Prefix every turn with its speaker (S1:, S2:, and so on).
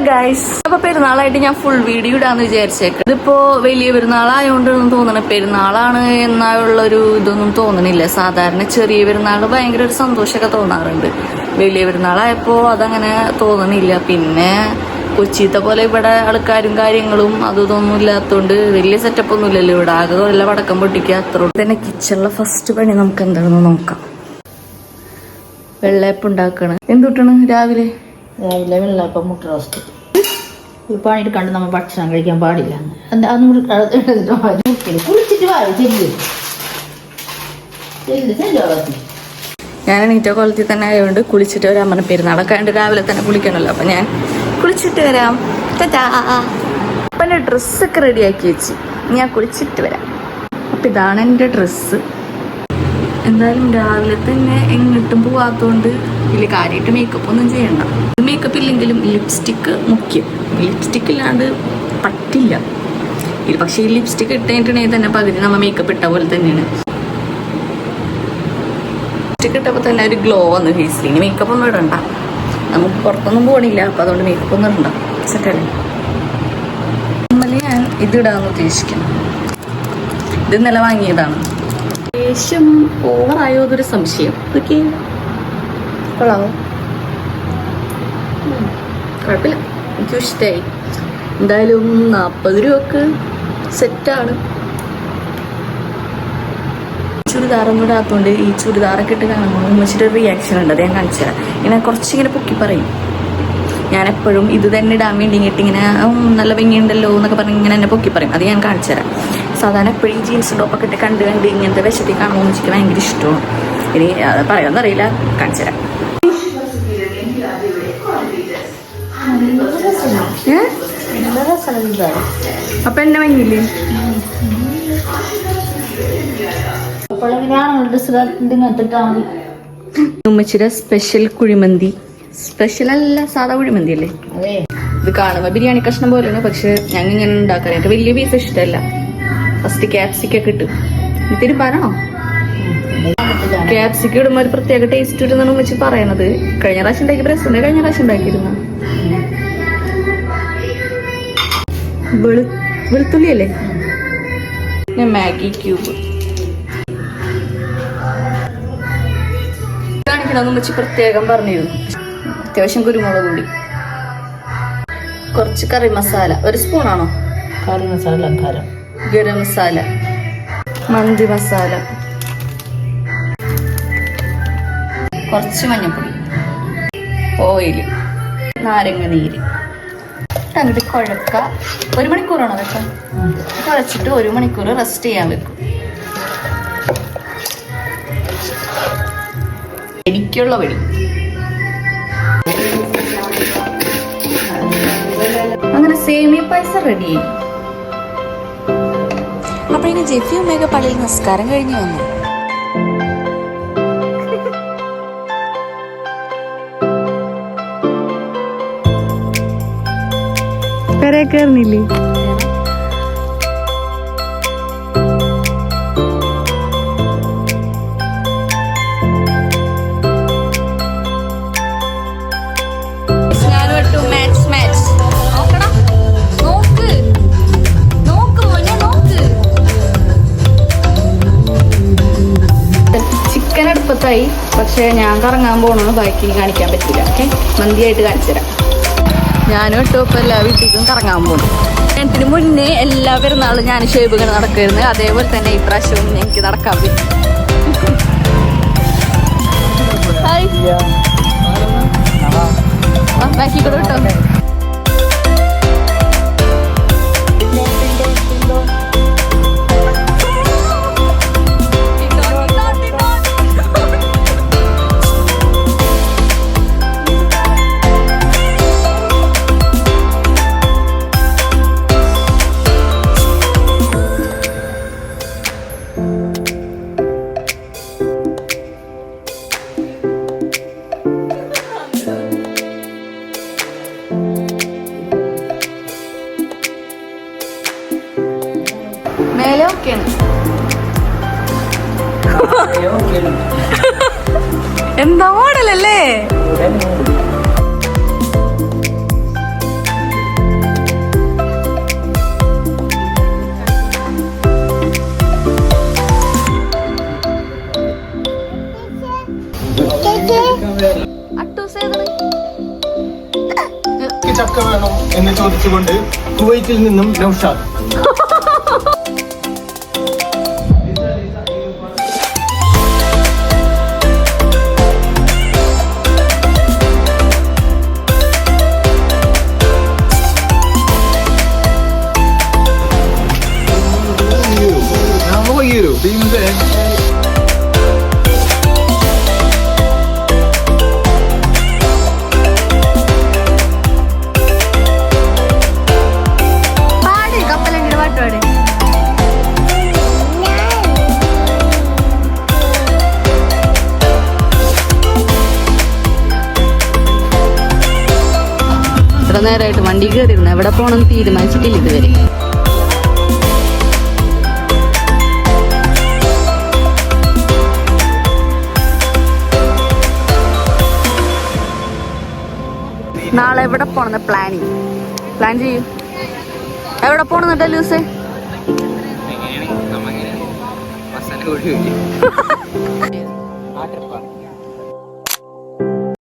S1: Guys, അപ്പൊ പെരുന്നാളായിട്ട് ഞാൻ ഫുൾ വീഡിയോ ഇടാന്ന് വിചാരിച്ചേക്ക്. ഇതിപ്പോ വലിയ പെരുന്നാളായോണ്ടൊന്നും തോന്നണ പെരുന്നാളാണ് എന്നായുള്ളൊരു ഇതൊന്നും തോന്നണില്ല. സാധാരണ ചെറിയ പെരുന്നാള് ഭയങ്കര ഒരു സന്തോഷമൊക്കെ തോന്നാറുണ്ട്. വലിയ പെരുന്നാളായപ്പോ അതങ്ങനെ തോന്നണില്ല. പിന്നെ കൊച്ചിത്തെ പോലെ ഇവിടെ ആൾക്കാരും കാര്യങ്ങളും അതൊന്നും ഇല്ലാത്തോണ്ട് വലിയ സെറ്റപ്പ് ഒന്നും ഇല്ലല്ലോ ഇവിടെ. ആകെ വല്ല പടക്കം പൊട്ടിക്കുക അത്ര തന്നെ. കിച്ചണിലെ ഫസ്റ്റ് പണി നമുക്ക് എന്താണെന്ന് നോക്കാം. വെള്ളയപ്പം ഉണ്ടാക്കണം. എന്തുട്ടാണ് രാവിലെ
S2: വെള്ളയപ്പം മുട്ട റോസ്റ്റ്. പണിയിട്ട് കണ്ട് നമ്മൾ ഭക്ഷണം കഴിക്കാൻ പാടില്ല. കുളിച്ചിട്ട്
S1: ഞാൻ എണീറ്റ കൊല്ലത്തിൽ തന്നെ ആയതുകൊണ്ട് കുളിച്ചിട്ട് വരാൻ പറഞ്ഞ പെരുന്നാളൊക്കെ ആയതുകൊണ്ട് രാവിലെ തന്നെ കുളിക്കണമല്ലോ. അപ്പൊ ഞാൻ കുളിച്ചിട്ട് വരാം. അപ്പൊ എൻ്റെ ഡ്രസ്സൊക്കെ റെഡിയാക്കി വെച്ച് ഞാൻ കുളിച്ചിട്ട് വരാം. അപ്പൊ ഇതാണ് എൻ്റെ ഡ്രസ്സ്. എന്തായാലും രാവിലെ തന്നെ എങ്ങോട്ടും പോവാത്തോണ്ട് വലിയ കാര്യമായിട്ട് മേക്കപ്പ് ഒന്നും ചെയ്യണ്ട. മേക്കപ്പ് ഇല്ലെങ്കിലും ലിപ്സ്റ്റിക്ക് മുഖ്യം. ലിപ്സ്റ്റിക്ക് ഇല്ലാണ്ട് പറ്റില്ല. ഇത് പക്ഷേ ഈ ലിപ്സ്റ്റിക്ക് ഇട്ടിട്ടുണ്ടെങ്കിൽ തന്നെ പകുതി നമ്മൾ മേക്കപ്പ് ഇട്ട പോലെ തന്നെയാണ്. ലിപ്സ്റ്റിക്ക് ഇട്ടപ്പോൾ തന്നെ ഒരു ഗ്ലോ വന്നു ഫേസിൽ. ഇനി മേക്കപ്പ് ഒന്നും ഇടണ്ട. നമുക്ക് പുറത്തൊന്നും പോകണില്ല. അപ്പം അതുകൊണ്ട് മേക്കപ്പ് ഒന്നും ഇടണ്ട. സെറ്റല്ലേ? നമ്മള് ഞാൻ ഇതിടാന്ന് ഉദ്ദേശിക്കണം. ഇത് ഇന്നലെ വാങ്ങിയതാണ്. ദേഷ്യം ഓവറായോ എന്നൊരു സംശയം. ഓക്കെ, കൊള്ളാവോ? കുഴപ്പമില്ല, എനിക്കും ഇഷ്ടമായി. എന്തായാലും 40 രൂപക്ക് സെറ്റാണ്. ചുരിദാറൊന്നും ഇടാത്തോണ്ട് ഈ ചുരിദാറൊക്കെ ഇട്ട് കാണുമ്പോൾ ഉമ്മച്ചിട്ട് ഒരു റിയാക്ഷൻ ഉണ്ട്. അത് ഞാൻ കാണിച്ചു തരാം. ഇങ്ങനെ കുറച്ചിങ്ങനെ പൊക്കി പറയും. ഞാൻ എപ്പോഴും ഇത് തന്നെ ഇടാൻ വേണ്ടി ഇങ്ങനെ നല്ല ഭംഗിയുണ്ടല്ലോ എന്നൊക്കെ പറഞ്ഞ് ഇങ്ങനെ എന്നെ പൊക്കി പറയും. അത് ഞാൻ കാണിച്ചു തരാം. സാധാരണ എപ്പോഴും ഈ ജീൻസ് ടോപ്പൊക്കെ ഇട്ട് കണ്ട് ഇങ്ങനത്തെ വിശത്തി കാണുമ്പോൾ ഉമ്മച്ചിക്ക് ഭയങ്കര ഇഷ്ടമാണ്. ഇനി പറയാമെന്നറിയില്ല, കാണിച്ചു തരാം. അപ്പൊ എന്നെ ഭംഗിയില്ലേ? ഉമ്മച്ചിയുടെ സ്പെഷ്യൽ കുഴിമന്തി. സ്പെഷ്യൽ അല്ല, സാധാ കുഴിമന്തി അല്ലേ. ഇത് കാണുമ്പോ ബിരിയാണി കഷ്ണം പോലെയാണ്. പക്ഷെ ഞങ്ങൾ ഇങ്ങനെ ഉണ്ടാക്കാൻ എനിക്ക് വലിയ പീസ് ഇഷ്ടമല്ല. ഫസ്റ്റ് ക്യാപ്സിക്കൊക്കെ ഇട്ട് ഇത്തിരി പറയണോ? ക്യാപ്സിക്കം ഇടുമ്പോ ഒരു പ്രത്യേക ടേസ്റ്റ് ഇടുന്നാണ് ഉമ്മച്ചി പറയണത്. കഴിഞ്ഞ പ്രാവശ്യം ഉണ്ടാക്കി പ്രശ്നം കഴിഞ്ഞ പ്രാവശ്യം ഉണ്ടാക്കിയിരുന്നു. വെളുത്തുള്ളി അല്ലേ? പിന്നെ മാഗി ക്യൂബ് കാണിക്കണമെന്ന് വെച്ച് പ്രത്യേകം പറഞ്ഞിരുന്നു. അത്യാവശ്യം കുരുമുളക് പൊടി, കുറച്ച് കറി മസാല, 1 സ്പൂണാണോ?
S2: കറി മസാല,
S1: ഗരം മസാല, മന്തി മസാല, കുറച്ച് മഞ്ഞൾപ്പൊടി, ഓയില്, നാരങ്ങ നീര് അങ്ങോട്ട് കുഴക്ക. 1 മണിക്കൂറാണോ വെക്കാം? കുഴച്ചിട്ട് 1 മണിക്കൂർ റെസ്റ്റ് ചെയ്യാൻ വെക്കും. എനിക്കുള്ള വഴി. അങ്ങനെ സേമിയ പായസം റെഡിയായി.
S3: അപ്പോഴേക്കും ജെഫി ഉമ്മയൊക്കെ പള്ളിയിൽ നിസ്കാരം കഴിഞ്ഞു വന്നു.
S1: കയറില്ലേ? ചിക്കൻ അടുപ്പത്തായി. പക്ഷെ ഞാൻ കറങ്ങാൻ പോകണമെന്ന് ബാക്കി കാണിക്കാൻ പറ്റില്ല. ഓക്കെ, മന്തിയായിട്ട് കാണിച്ചു തരാം. ഞാനും ഇട്ടപ്പോൾ എല്ലാ വീട്ടിലേക്കും കറങ്ങാൻ പോകും. ഇതിന് മുന്നേ എല്ലാ പെരുന്നാളും ഞാൻ ഷേബുകൾ നടക്കുമായിരുന്നു. അതേപോലെ തന്നെ ഇപ്രാവശ്യവും എനിക്ക് നടക്കാൻ പറ്റും. ബാക്കി കൂടെ കേട്ടോ. മേലെ ഓക്കെയാണ്. എന്താ മോഡലല്ലേ?
S4: ചക്ക വേണം എന്ന് ചോദിച്ചുകൊണ്ട് കുവൈറ്റിൽ നിന്നും നൗഷാദ്.
S1: പാട് കപ്പലണ്ടിയുടെ പാട്ട് പാട്. ഇത്ര നേരമായിട്ട് വണ്ടി കയറിയിരുന്നു, എവിടെ പോകണമെന്ന് തീരുമാനിച്ചിട്ടില്ല ഇതുവരെ. നാളെ എവിടെ പോണെന്ന് പ്ലാൻ ചെയ്യും. എവിടെ പോണെന്നിട്ട് ലൂസ്